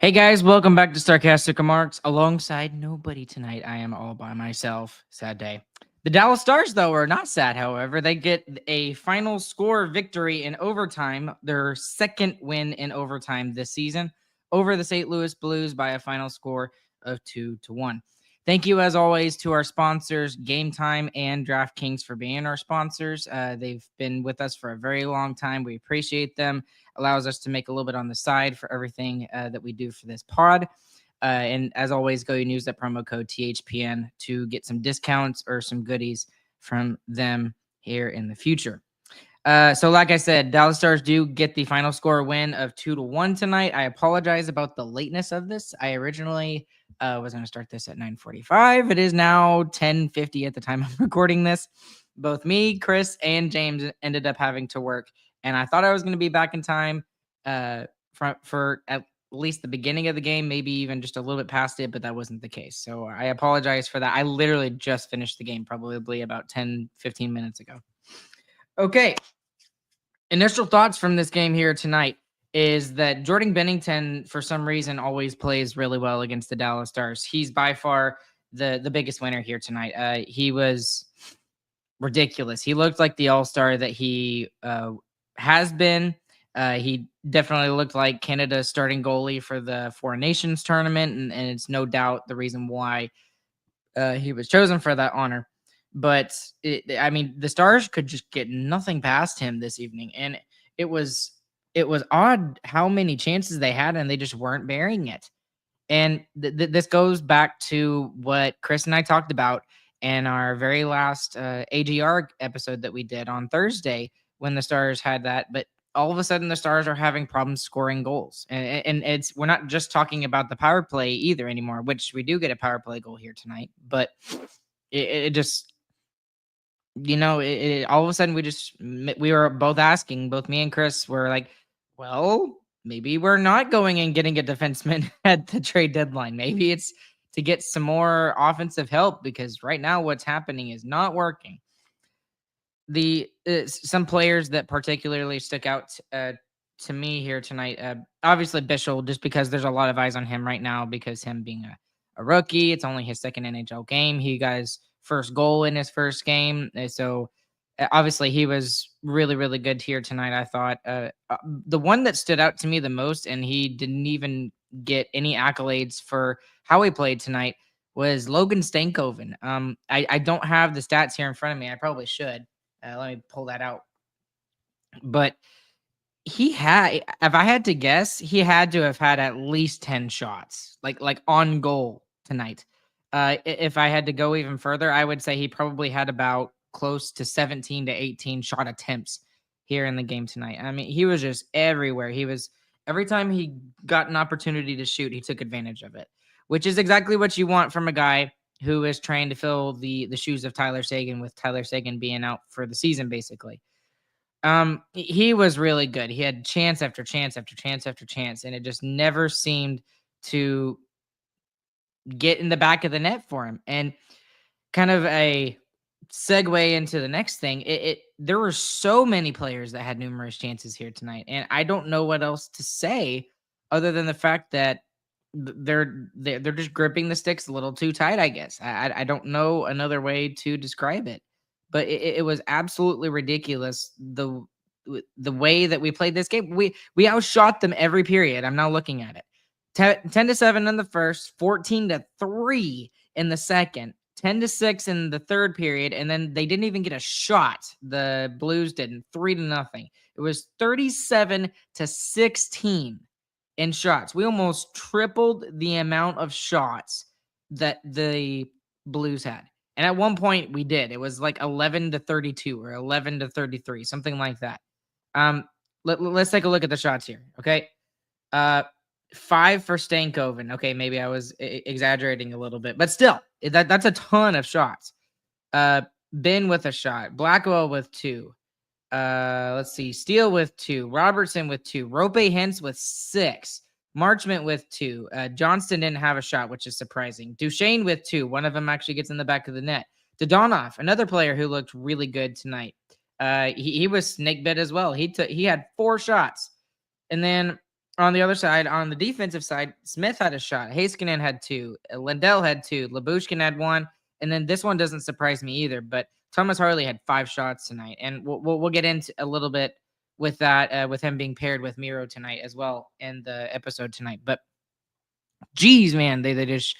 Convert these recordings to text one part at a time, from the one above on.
Hey guys, welcome back to Sarcastic Remarks. Alongside nobody tonight, I am all by myself. Sad day. The Dallas Stars, though, are not sad, however. They get a final score victory in overtime, their second win in overtime this season, over the St. Louis Blues by a final score of 2-1. Thank you, as always, to our sponsors, Game Time and DraftKings, for being our sponsors. They've been with us for a very long time. We appreciate them. Allows us to make a little bit on the side for everything that we do for this pod. And as always, go use that promo code THPN to get some discounts or some goodies from them here in the future. So like I said, Dallas Stars do get the final score win of 2-1 tonight. I apologize about the lateness of this. I originally was going to start this at 9:45. It is now 10:50 at the time I'm recording this. Both me, Chris, and James ended up having to work, and I thought I was going to be back in time for at least the beginning of the game, maybe even just a little bit past it, but that wasn't the case. So I apologize for that. I literally just finished the game probably about 10-15 minutes ago. Okay. Initial thoughts from this game here tonight is that Jordan Bennington, for some reason, always plays really well against the Dallas Stars. He's by far the biggest winner here tonight. He was ridiculous. He looked like the all-star that he has been. He definitely looked like Canada's starting goalie for the Four Nations tournament, and it's no doubt the reason why he was chosen for that honor. But the Stars could just get nothing past him this evening, and it was odd how many chances they had, and they just weren't bearing it. And this goes back to what Chris and I talked about in our very last AGR episode that we did on Thursday when the Stars had that. But all of a sudden, the Stars are having problems scoring goals, and we're not just talking about the power play either anymore, which we do get a power play goal here tonight, but it just all of a sudden we were both asking, both me and Chris were like, well, maybe we're not going and getting a defenseman at the trade deadline. Maybe it's to get some more offensive help, because right now what's happening is not working. Some players that particularly stuck out to me here tonight, obviously Bischel, just because there's a lot of eyes on him right now, because him being a rookie, it's only his second NHL game. He got his first goal in his first game, so obviously he was really, really good here tonight. I thought the one that stood out to me the most, and he didn't even get any accolades for how he played tonight, was Logan Stankoven. I don't have the stats here in front of me. I probably should. Let me pull that out. But he had, if I had to guess, he had to have had at least 10 shots, like on goal tonight. If I had to go even further, I would say he probably had about close to 17 to 18 shot attempts here in the game tonight. I mean, he was just everywhere. Every time he got an opportunity to shoot, he took advantage of it, which is exactly what you want from a guy who is trying to fill the shoes of Tyler Seguin, with Tyler Seguin being out for the season, basically. He was really good. He had chance after chance after chance after chance, and it just never seemed to get in the back of the net for him. And kind of a segue into the next thing, there were so many players that had numerous chances here tonight, and I don't know what else to say other than the fact that they're just gripping the sticks a little too tight, I guess. I don't know another way to describe it, but it was absolutely ridiculous the way that we played this game. We outshot them every period. I'm now looking at it. 10-7 in the first, 14-3 in the second, 10-6 in the third period, and then they didn't even get a shot. The Blues didn't. 3-0. It was 37-16 in shots. We almost tripled the amount of shots that the Blues had. And at one point we did. It was like 11-32 or 11-33, something like that. Let's take a look at the shots here. Okay. 5 for Stankoven. Okay, maybe I was exaggerating a little bit, but still, that's a ton of shots. Ben with a shot. Blackwell with 2. Let's see. Steele with 2. Robertson with 2. Rope Hintz with 6. Marchment with 2. Johnston didn't have a shot, which is surprising. Duchesne with 2. One of them actually gets in the back of the net. Dodonov, another player who looked really good tonight. He was snake bit as well. He had 4 shots. And then On the other side, on the defensive side, Smith had a shot. Heiskanen had 2. Lindell had 2. Lyubushkin had 1. And then this one doesn't surprise me either. But Thomas Harley had 5 shots tonight. And we'll get into a little bit with that, with him being paired with Miro tonight as well in the episode tonight. But geez, man, they just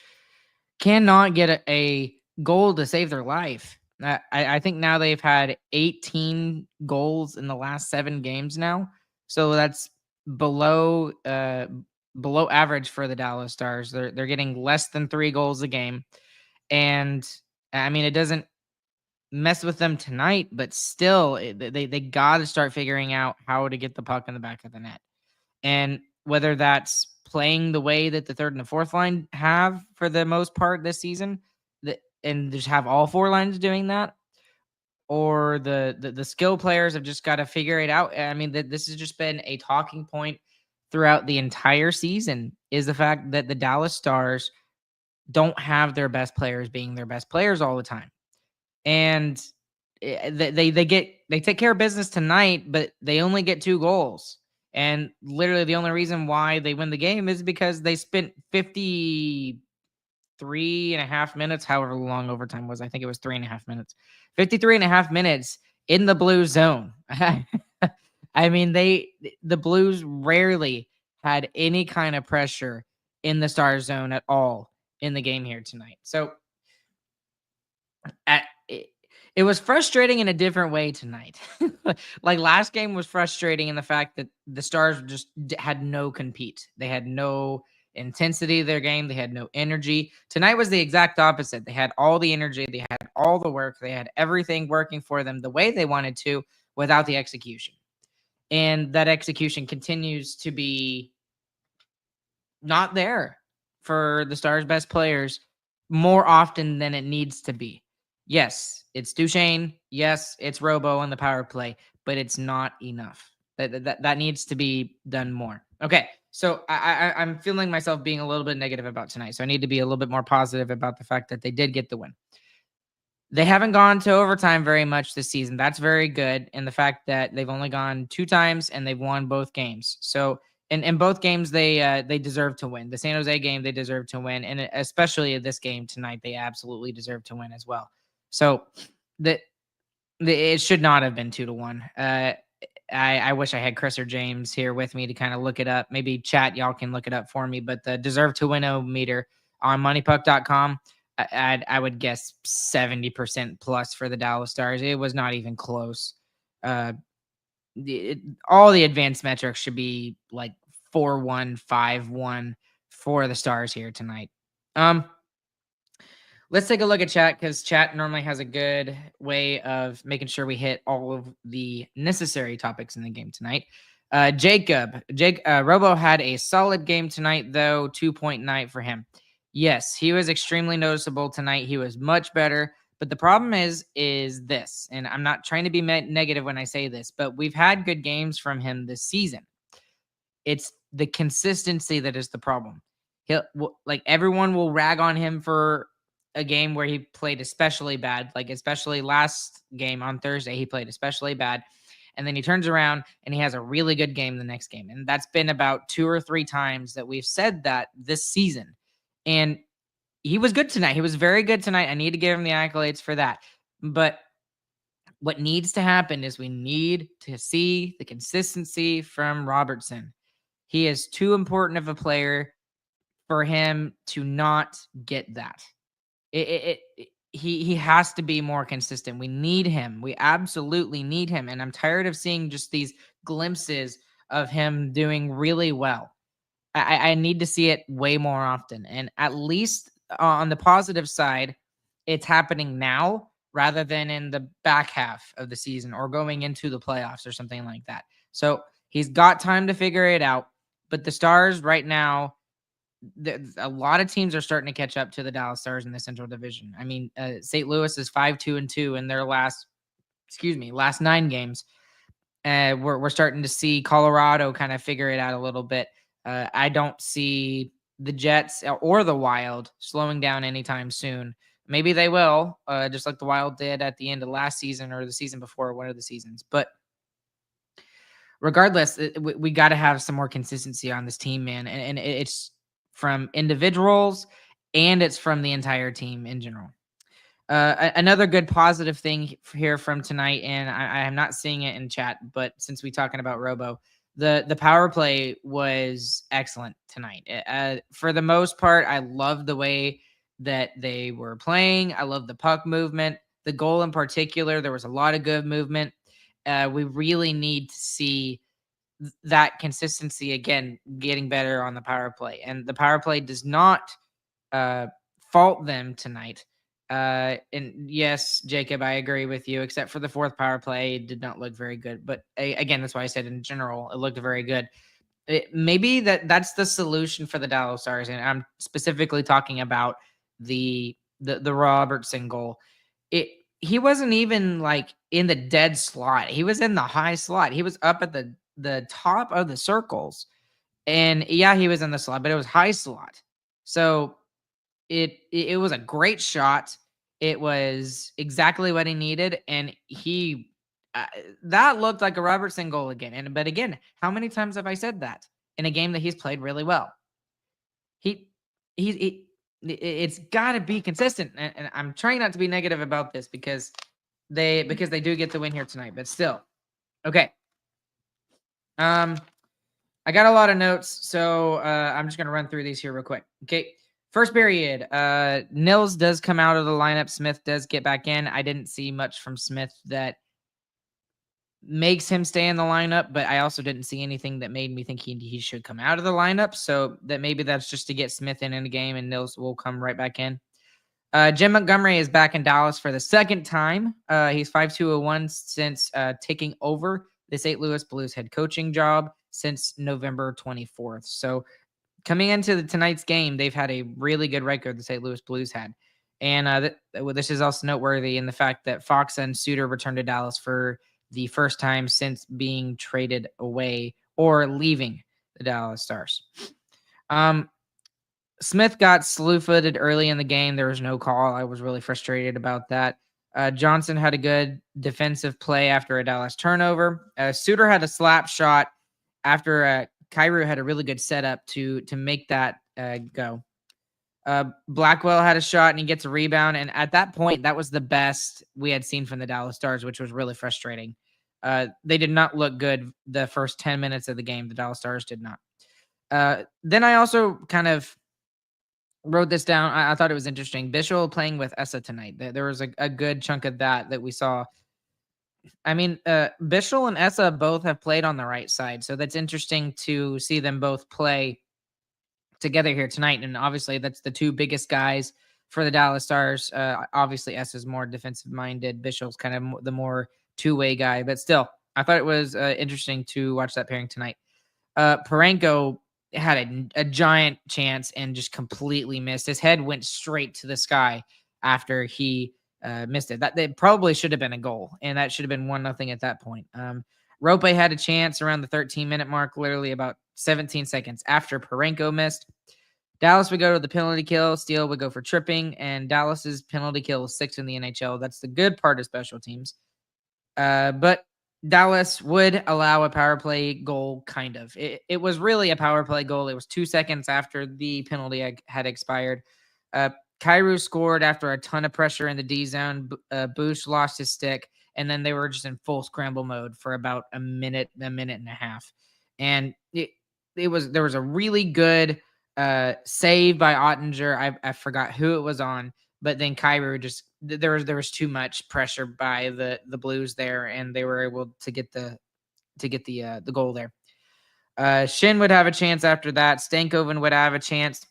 cannot get a goal to save their life. I think now they've had 18 goals in the last 7 games now. So that's below below average for the Dallas Stars. They're getting less than 3 goals a game. And I mean, it doesn't mess with them tonight, but still they got to start figuring out how to get the puck in the back of the net. And whether that's playing the way that the third and the fourth line have for the most part this season, and just have all 4 lines doing that, or the skill players have just got to figure it out. I mean, this has just been a talking point throughout the entire season, is the fact that the Dallas Stars don't have their best players being their best players all the time. And they take care of business tonight, but they only get 2 goals. And literally the only reason why they win the game is because they spent 53.5 minutes, however long overtime was. I think it was 3.5 minutes. 53.5 minutes in the blue zone. I mean, the Blues rarely had any kind of pressure in the Star zone at all in the game here tonight. So it was frustrating in a different way tonight. Like last game was frustrating in the fact that the Stars just had no compete. They had no intensity of their game. They had no energy. Tonight was the exact opposite. They had all the energy. They had all the work. They had everything working for them the way they wanted to without the execution. And that execution continues to be not there for the Stars' best players more often than it needs to be. Yes, it's Duchesne. Yes, it's Robo on the power play, but it's not enough. That needs to be done more. Okay, so I'm feeling myself being a little bit negative about tonight, so I need to be a little bit more positive about the fact that they did get the win. They haven't gone to overtime very much this season. That's very good. And the fact that they've only gone 2 times and they've won both games. So in both games, they deserve to win. The San Jose game, they deserve to win. And especially this game tonight, they absolutely deserve to win as well. So it should not have been 2-1. I wish I had Chris or James here with me to kind of look it up. Maybe chat, y'all can look it up for me. But the deserve to win meter on moneypuck.com, I would guess 70% plus for the Dallas Stars. It was not even close. All the advanced metrics should be like 4-1, 5-1 for the Stars here tonight. Let's take a look at chat, because chat normally has a good way of making sure we hit all of the necessary topics in the game tonight. Robo had a solid game tonight, though. 2-point night for him. Yes, he was extremely noticeable tonight. He was much better. But the problem is this, and I'm not trying to be negative when I say this, but we've had good games from him this season. It's the consistency that is the problem. Like everyone will rag on him for a game where he played especially bad, like especially last game on Thursday, he played especially bad. And then he turns around and he has a really good game the next game. And that's been about 2 or 3 times that we've said that this season. And he was good tonight. He was very good tonight. I need to give him the accolades for that. But what needs to happen is we need to see the consistency from Robertson. He is too important of a player for him to not get that. He has to be more consistent. We need him. We absolutely need him. And I'm tired of seeing just these glimpses of him doing really well. I need to see it way more often. And at least on the positive side, it's happening now rather than in the back half of the season or going into the playoffs or something like that. So he's got time to figure it out. But the Stars right now, a lot of teams are starting to catch up to the Dallas Stars in the Central Division. I mean, St. Louis is 5-2-2 in their last 9 games. We're starting to see Colorado kind of figure it out a little bit. I don't see the Jets or the Wild slowing down anytime soon. Maybe they will, just like the Wild did at the end of last season or the season before, one of the seasons. But regardless, we got to have some more consistency on this team, man. And it's from individuals and it's from the entire team in general. Another good positive thing here from tonight, and I am not seeing it in chat, but since we talking about Robo, the power play was excellent tonight. For the most part, I love the way that they were playing. I love the puck movement, the goal in particular. There was a lot of good movement. We really need to see that consistency again, getting better on the power play, and the power play does not uh, fault them tonight. And yes, Jacob, I agree with you, except for the fourth power play, it did not look very good. But again, that's why I said in general, it looked very good. Maybe that's the solution for the Dallas Stars, and I'm specifically talking about the Robertson goal. He wasn't even like in the dead slot. He was in the high slot. He was up at the top of the circles. And yeah, he was in the slot, but it was high slot. So it was a great shot. It was exactly what he needed, and he that looked like a Robertson goal again. And but again, how many times have I said that in a game that he's played really well? He it's got to be consistent, and I'm trying not to be negative about this because they do get the win here tonight, but still, okay. I got a lot of notes, so I'm just gonna run through these here real quick. Okay. First period, Nils does come out of the lineup. Smith does get back in. I didn't see much from Smith that makes him stay in the lineup, but I also didn't see anything that made me think he should come out of the lineup. So that maybe that's just to get Smith in the game, and Nils will come right back in. Jim Montgomery is back in Dallas for the second time. He's 5-2-1 since taking over the St. Louis Blues head coaching job since November 24th. So coming into tonight's game, they've had a really good record, the St. Louis Blues had. And this is also noteworthy in the fact that Faksa and Suter returned to Dallas for the first time since being traded away or leaving the Dallas Stars. Smith got slew-footed early in the game. There was no call. I was really frustrated about that. Johnson had a good defensive play after a Dallas turnover. Suter had a slap shot after Kyrou had a really good setup to make that go. Blackwell had a shot and he gets a rebound. And at that point, that was the best we had seen from the Dallas Stars, which was really frustrating. They did not look good the first 10 minutes of the game. The Dallas Stars did not. Then I also kind of wrote this down. I thought it was interesting. Bischel playing with Essa tonight. There was a good chunk of that we saw. I mean, Bischel and Essa both have played on the right side, so that's interesting to see them both play together here tonight. And obviously, that's the two biggest guys for the Dallas Stars. Obviously, Essa's more defensive-minded. Bischel's kind of the more two-way guy, but still, I thought it was interesting to watch that pairing tonight. Parenko had a giant chance and just completely missed. His head went straight to the sky after he missed it. That probably should have been a goal, and that should have been 1-0 at that point. Rope had a chance around the 13-minute mark, literally about 17 seconds after Parenko missed. Dallas would go to the penalty kill. Steele would go for tripping, and Dallas's penalty kill was 6th in the NHL. That's the good part of special teams. But Dallas would allow a power play goal, kind of. It was really a power play goal. It was 2 seconds after the penalty had expired. Kyrou scored after a ton of pressure in the D zone. Bush lost his stick, and then they were just in full scramble mode for about a minute and a half. And there was a really good save by Ottinger. I forgot who it was on, but then Kyrou just there was too much pressure by the Blues there, and they were able to get the goal there. Shin would have a chance after that. Stankoven would have a chance.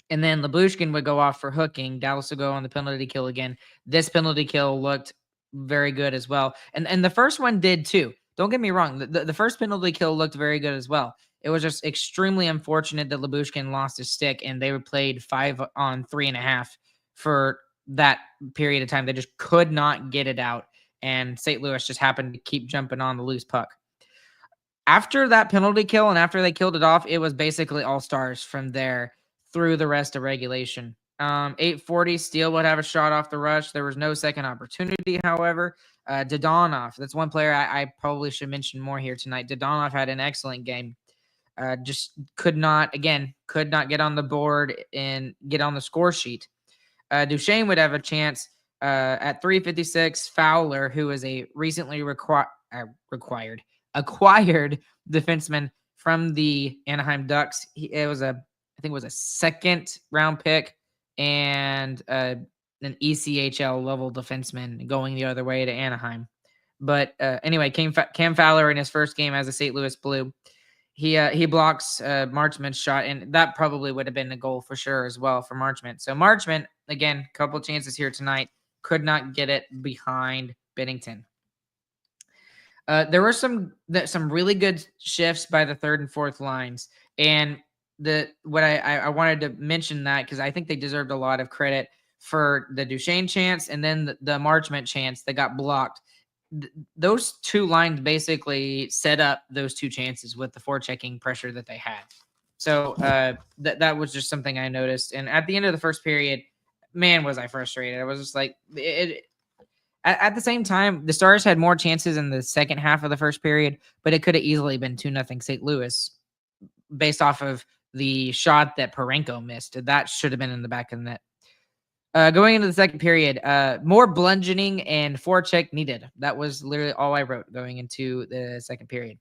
And then Lyubushkin would go off for hooking. Dallas would go on the penalty kill again. This penalty kill looked very good as well. And the first one did too. Don't get me wrong. The first penalty kill looked very good as well. It was just extremely unfortunate that Lyubushkin lost his stick, and they played 5 on 3.5 for that period of time. They just could not get it out, and St. Louis just happened to keep jumping on the loose puck. After that penalty kill and after they killed it off, it was basically all Stars from there through the rest of regulation. 840, Steele would have a shot off the rush. There was no second opportunity, however. Dodonov, that's one player I probably should mention more here tonight. Dodonov had an excellent game. Just could not get on the board and get on the score sheet. Duchesne would have a chance at 356. Fowler, who is a recently acquired defenseman from the Anaheim Ducks. I think it was a second round pick and an ECHL level defenseman going the other way to Anaheim. But anyway, Cam Fowler in his first game as a St. Louis Blue, he blocks Marchment's shot, and that probably would have been a goal for sure as well for Marchment. So Marchment, again, couple chances here tonight, could not get it behind Bennington. There were some really good shifts by the third and fourth lines, and I wanted to mention that because I think they deserved a lot of credit for the Duchesne chance and then the Marchment chance that got blocked. Those two lines basically set up those two chances with the forechecking pressure that they had. So that was just something I noticed. And at the end of the first period, man, was I frustrated. I was just like, at the same time, the Stars had more chances in the second half of the first period, but it could have easily been 2-0 St. Louis based off of the shot that Parenko missed. That should have been in the back of the net. Going into the second period, more bludgeoning and forecheck needed. That was literally all I wrote going into the second period.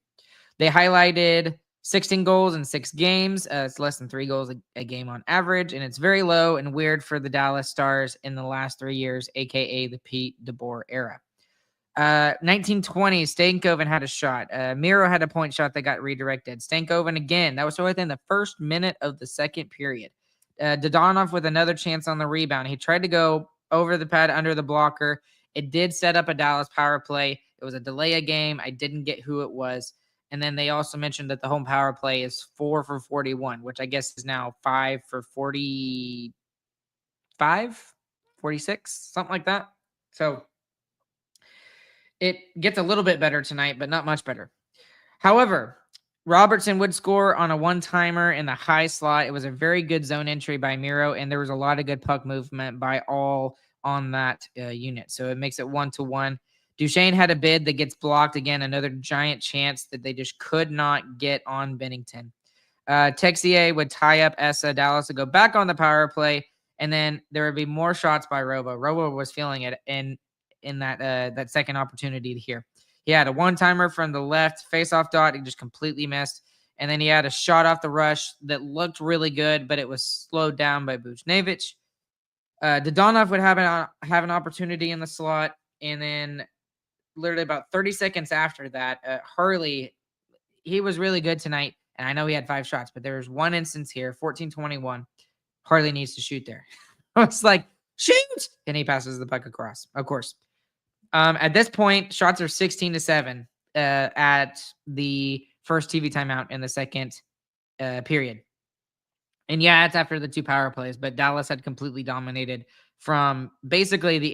They highlighted 16 goals in 6 games. It's less than 3 goals a game on average, and it's very low and weird for the Dallas Stars in the last 3 years, a.k.a. the Pete DeBoer era. 1920, Stankoven had a shot. Miro had a point shot that got redirected. Stankoven again. That was within the first minute of the second period. Dodonov with another chance on the rebound. He tried to go over the pad under the blocker. It did set up a Dallas power play. It was a delay a game. I didn't get who it was. And then they also mentioned that the home power play is 4 for 41, which I guess is now 5 for 45, 46, something like that. So it gets a little bit better tonight, but not much better. However, Robertson would score on a one-timer in the high slot. It was a very good zone entry by Miro, and there was a lot of good puck movement by all on that unit. So it makes it 1-1. Duchesne had a bid that gets blocked. Again, another giant chance that they just could not get on Bennington. Texier would tie up Essa. Dallas would go back on the power play, and then there would be more shots by Robo. Robo was feeling it in that second opportunity here. He had a one-timer from the left face-off dot. He just completely missed. And then he had a shot off the rush that looked really good, but it was slowed down by Buchnevich. Dodonov would have an opportunity in the slot. And then literally about 30 seconds after that, Harley, he was really good tonight. And I know he had 5 shots, but there was one instance here, 14-21. Harley needs to shoot there. I was like, shoot! And he passes the puck across, of course. At this point, shots are 16-7 at the first TV timeout in the second period. And yeah, it's after the 2 power plays, but Dallas had completely dominated from basically the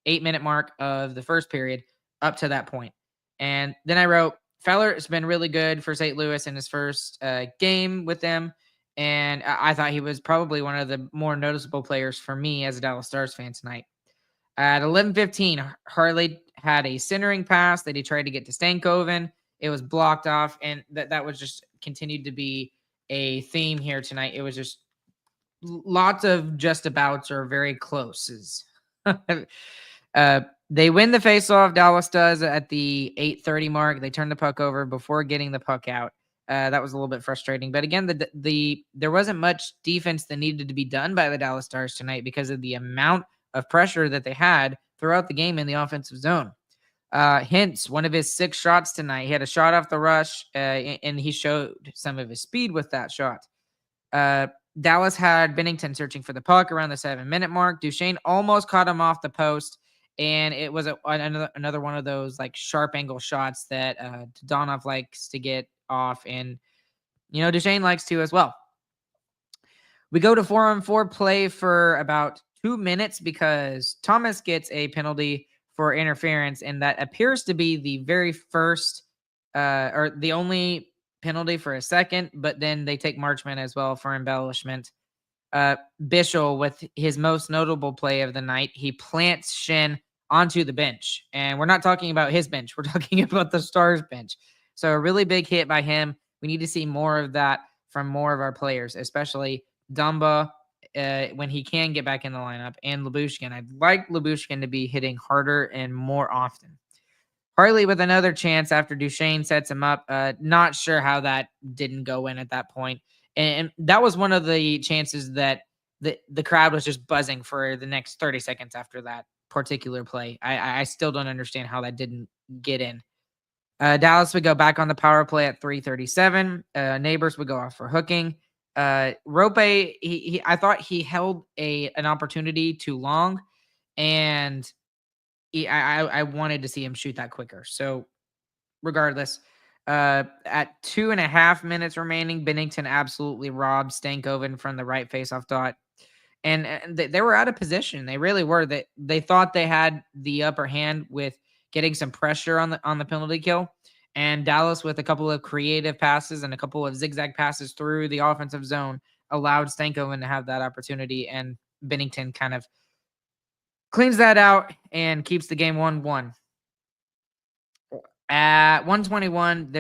8-minute mark of the first period up to that point. And then I wrote, Fowler has been really good for St. Louis in his first game with them. And I thought he was probably one of the more noticeable players for me as a Dallas Stars fan tonight. At 11:15, Harley had a centering pass that he tried to get to Stankoven. It was blocked off, and that was just continued to be a theme here tonight. It was just lots of just abouts or very closes. They win the faceoff. Dallas does at the 8:30 mark. They turn the puck over before getting the puck out. That was a little bit frustrating. But again, there wasn't much defense that needed to be done by the Dallas Stars tonight because of the amount of pressure that they had throughout the game in the offensive zone. Hintz, one of his 6 shots tonight. He had a shot off the rush, and he showed some of his speed with that shot. Dallas had Bennington searching for the puck around the 7-minute mark. Duchesne almost caught him off the post, and it was another one of those like sharp angle shots that Dodonov likes to get off, and Duchesne likes to as well. We go to 4-on-4 play for about 2 minutes because Thomas gets a penalty for interference, and that appears to be the very first or the only penalty for a second, but then they take Marchment as well for embellishment. Bischel with his most notable play of the night. He plants Shin onto the bench. And we're not talking about his bench. We're talking about the Stars bench. So a really big hit by him. We need to see more of that from more of our players, especially Dumba when he can get back in the lineup, and Lyubushkin. I'd like Lyubushkin to be hitting harder and more often. Harley with another chance after Duchesne sets him up. Not sure how that didn't go in at that point. And that was one of the chances that the crowd was just buzzing for the next 30 seconds after that particular play. I still don't understand how that didn't get in. Dallas would go back on the power play at 3:37. Neighbors would go off for hooking. Rope, I thought he held an opportunity too long, and I wanted to see him shoot that quicker. So regardless, at 2.5 minutes remaining, Bennington absolutely robbed Stankoven from the right faceoff dot. And they were out of position. They really were. They thought they had the upper hand with getting some pressure on the penalty kill. And Dallas, with a couple of creative passes and a couple of zigzag passes through the offensive zone, allowed Stankoven to have that opportunity. And Bennington kind of cleans that out and keeps the game 1-1. At 121,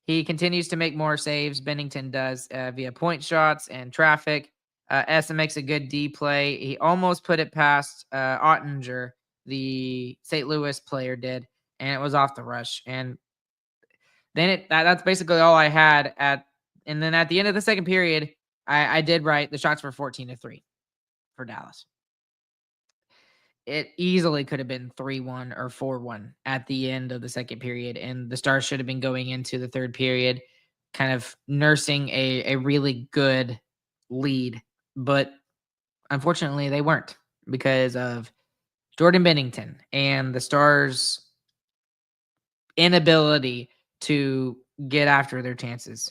he continues to make more saves. Bennington does via point shots and traffic. Essa makes a good D play. He almost put it past Ottinger, the St. Louis player did, and it was off the rush. And then that's basically all I had and then at the end of the second period, I did write the shots were 14-3 for Dallas. It easily could have been 3-1 or 4-1 at the end of the second period, and the Stars should have been going into the third period kind of nursing a really good lead, but unfortunately they weren't because of Jordan Bennington and the Stars' inability to get after their chances.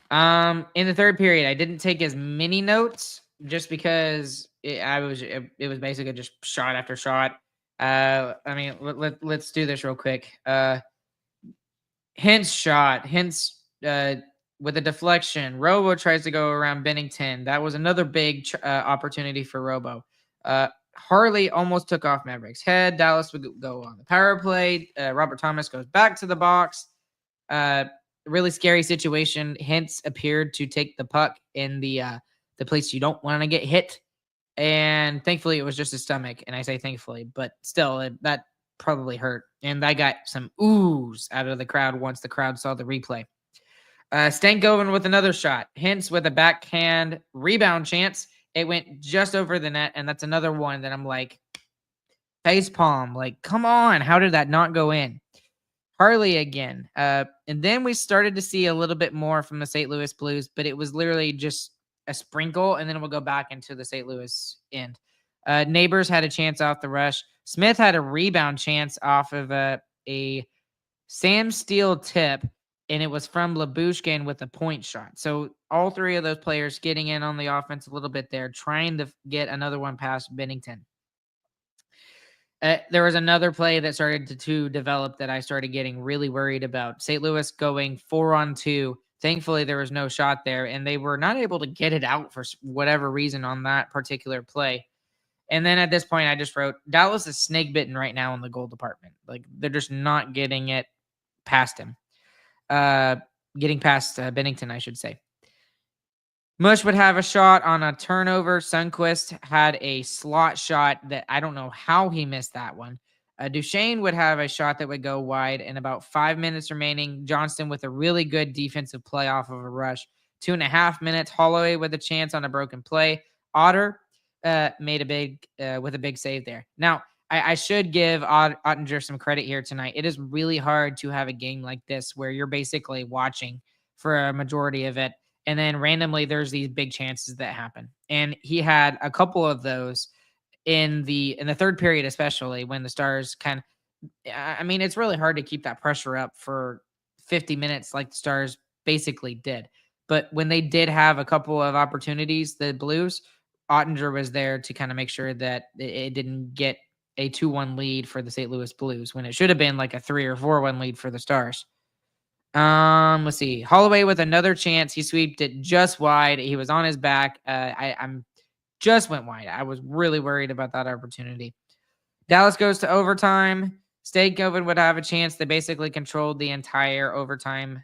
In the third period, I didn't take as many notes just because it was basically just shot after shot. I mean, let's do this real quick. Hintz shot. Hintz with a deflection. Robo tries to go around Bennington. That was another big opportunity for Robo. Harley almost took off Maverick's head. Dallas would go on the power play. Robert Thomas goes back to the box. Really scary situation. Hintz appeared to take the puck in the place you don't want to get hit. And thankfully, it was just his stomach. And I say thankfully, but still, that probably hurt. And I got some oohs out of the crowd once the crowd saw the replay. Stankoven with another shot. Hintz with a backhand rebound chance. It went just over the net. And that's another one that I'm like, face palm. Like, come on. How did that not go in? Harley again. And then we started to see a little bit more from the St. Louis Blues, but it was literally just a sprinkle, and then we'll go back into the St. Louis end. Neighbors had a chance off the rush. Smith had a rebound chance off of a Sam Steele tip, and it was from Lyubushkin with a point shot. So all three of those players getting in on the offense a little bit there, trying to get another one past Bennington. There was another play that started to develop that I started getting really worried about. St. Louis going 4-on-2. Thankfully, there was no shot there, and they were not able to get it out for whatever reason on that particular play. And then at this point, I just wrote, Dallas is snake bitten right now in the goal department. Like, they're just not getting it past him. Getting past Bennington, I should say. Mush would have a shot on a turnover. Sundqvist had a slot shot that I don't know how he missed that one. Duchesne would have a shot that would go wide, and about 5 minutes remaining, Johnston with a really good defensive play off of a rush. 2.5 minutes, Holloway with a chance on a broken play. Otter made with a big save there. Now, I should give Ottinger some credit here tonight. It is really hard to have a game like this where you're basically watching for a majority of it, and then randomly there's these big chances that happen. And he had a couple of those in the third period, especially when the Stars I mean, it's really hard to keep that pressure up for 50 minutes like the Stars basically did. But when they did have a couple of opportunities, the Blues, Ottinger was there to kind of make sure that it didn't get a 2-1 lead for the St. Louis Blues when it should have been like a 3 or 4-1 lead for the Stars. Let's see. Holloway with another chance. He sweeped it just wide. He was on his back. I'm just went wide. I was really worried about that opportunity. Dallas goes to overtime. Stakeoven would have a chance. They basically controlled the entire overtime.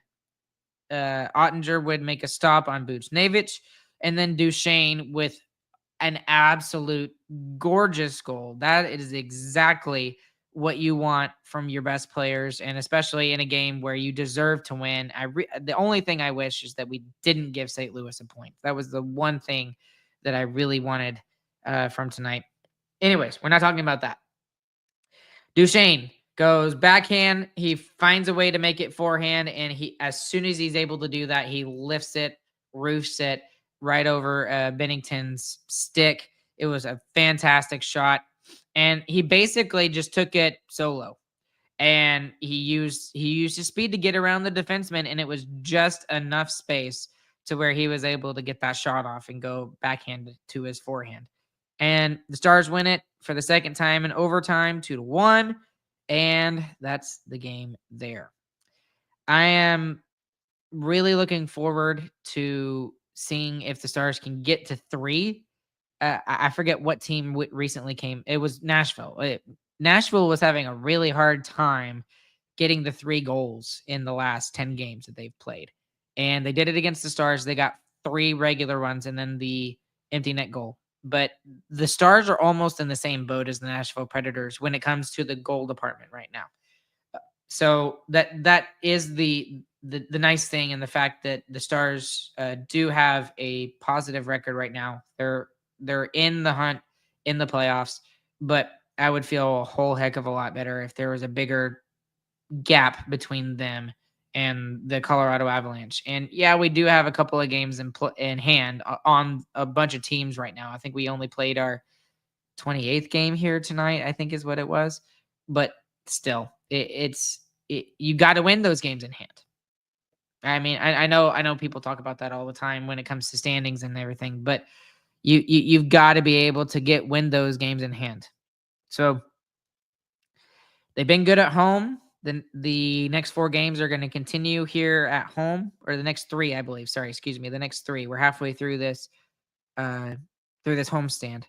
Ottinger would make a stop on Buchnevich, and then Duchesne with an absolute gorgeous goal. That is exactly what you want from your best players, and especially in a game where you deserve to win. The only thing I wish is that we didn't give St. Louis a point. That was the one thing that I really wanted from tonight. Anyways, we're not talking about that. Duchesne goes backhand. He finds a way to make it forehand, and as soon as he's able to do that, he lifts it, roofs it right over Bennington's stick. It was a fantastic shot, and he basically just took it solo, and he used his speed to get around the defenseman, and it was just enough space to where he was able to get that shot off and go backhand to his forehand. And the Stars win it for the second time in overtime, 2-1. And that's the game there. I am really looking forward to seeing if the Stars can get to 3. I forget what team recently came. It was Nashville. Nashville was having a really hard time getting the 3 goals in the last 10 games that they've played. And they did it against the Stars. They got 3 regular runs and then the empty net goal. But the Stars are almost in the same boat as the Nashville Predators when it comes to the goal department right now. So that is the nice thing, and the fact that the Stars do have a positive record right now. They're in the hunt in the playoffs, but I would feel a whole heck of a lot better if there was a bigger gap between them and the Colorado Avalanche. And yeah, we do have a couple of games in hand on a bunch of teams right now. I think we only played our 28th game here tonight, I think is what it was. But still, you got to win those games in hand. I mean, I know people talk about that all the time when it comes to standings and everything, but you've got to be able to win those games in hand. So they've been good at home. The next 4 games are going to continue here at home, or the next 3, I believe. Sorry, excuse me. The next 3. We're halfway through this homestand.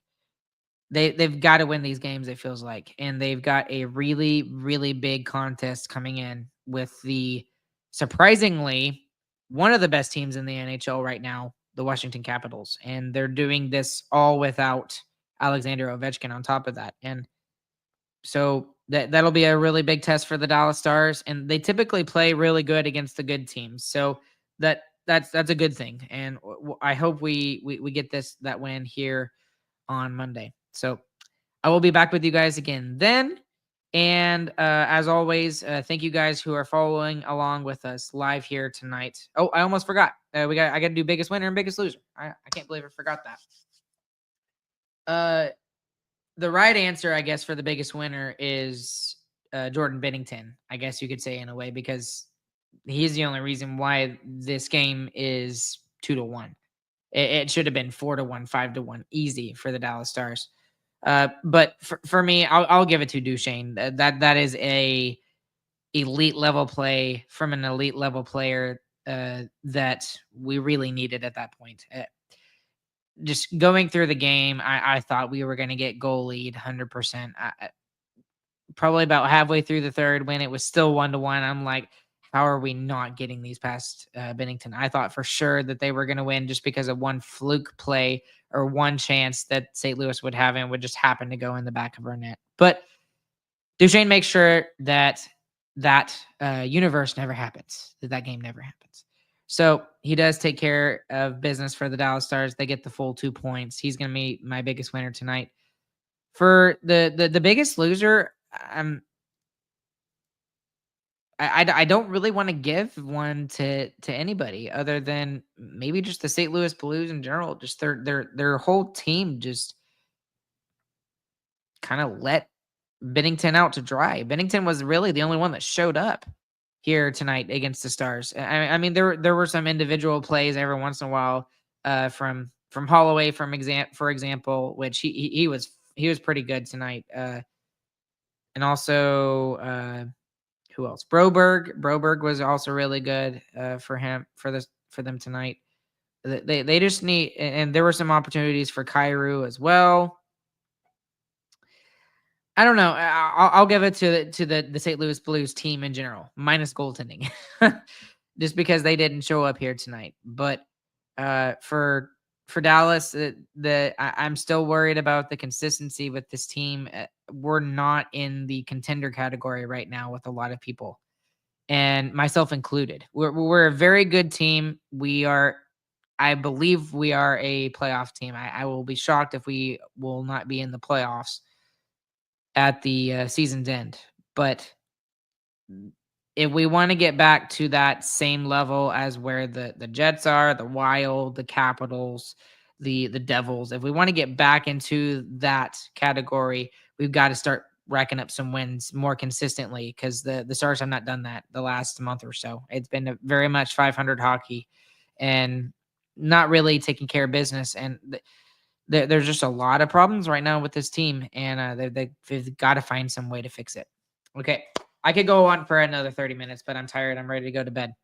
They've got to win these games, it feels like. And they've got a really, really big contest coming in with the surprisingly one of the best teams in the NHL right now, the Washington Capitals. And they're doing this all without Alexander Ovechkin on top of that. And so that'll be a really big test for the Dallas Stars, and they typically play really good against the good teams. So that's a good thing, and I hope we get that win here on Monday. So I will be back with you guys again then. And as always, thank you guys who are following along with us live here tonight. Oh, I almost forgot. I got to do biggest winner and biggest loser. I can't believe I forgot that. The right answer, I guess, for the biggest winner is Jordan Binnington, I guess you could say, in a way, because he's the only reason why this game is 2-1. It should have been 4-1, 5-1, easy for the Dallas Stars. But for me, I'll give it to Duchesne. That is a elite level play from an elite level player that we really needed at that point. Just going through the game, I thought we were going to get goal lead 100%. Probably about halfway through the third, when it was still 1-1, I'm like, how are we not getting these past Bennington? I thought for sure that they were going to win just because of one fluke play or one chance that St. Louis would have and would just happen to go in the back of our net. But Duchesne makes sure that universe never happens, that game never happens. So he does take care of business for the Dallas Stars. They get the full 2 points. He's going to be my biggest winner tonight. For the biggest loser, I don't really want to give one to anybody other than maybe just the St. Louis Blues in general. Just their whole team just kind of let Binnington out to dry. Binnington was really the only one that showed up here tonight against the Stars. I mean, there were some individual plays every once in a while from Holloway, for example, which he was pretty good tonight. And also Who else? Broberg was also really good for them tonight. They just need, and there were some opportunities for Kyrou as well. I don't know. I'll give it to the St. Louis Blues team in general, minus goaltending, just because they didn't show up here tonight. But for Dallas, I'm still worried about the consistency with this team. We're not in the contender category right now with a lot of people, and myself included. We're a very good team. I believe we are a playoff team. I will be shocked if we will not be in the playoffs at the season's end. But if we want to get back to that same level as where the Jets are, the Wild, the Capitals, the Devils, if we want to get back into that category, we've got to start racking up some wins more consistently, because the Stars have not done that the last month or so. It's been a very much 500 hockey and not really taking care of business. And there's just a lot of problems right now with this team, and they've got to find some way to fix it. Okay, I could go on for another 30 minutes, but I'm tired. I'm ready to go to bed.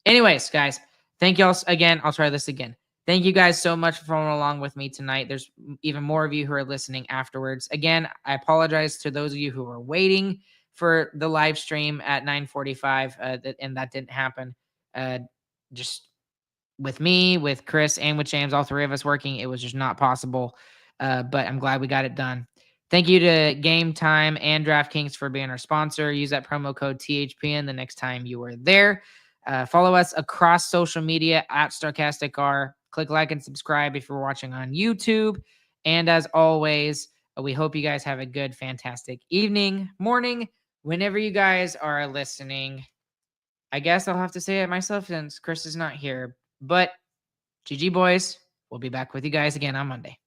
Anyways, guys, thank y'all again. I'll try this again. Thank you guys so much for following along with me tonight. There's even more of you who are listening afterwards. Again, I apologize to those of you who are waiting for the live stream at 9:45, and that didn't happen. Just with me, with Chris, and with James, all three of us working, it was just not possible. But I'm glad we got it done. Thank you to Game Time and DraftKings for being our sponsor. Use that promo code THPN the next time you are there. Follow us across social media at StarcasticR. Click like and subscribe if you're watching on YouTube. And as always, we hope you guys have a good, fantastic evening, morning, whenever you guys are listening. I guess I'll have to say it myself since Chris is not here. But GG, boys. We'll be back with you guys again on Monday.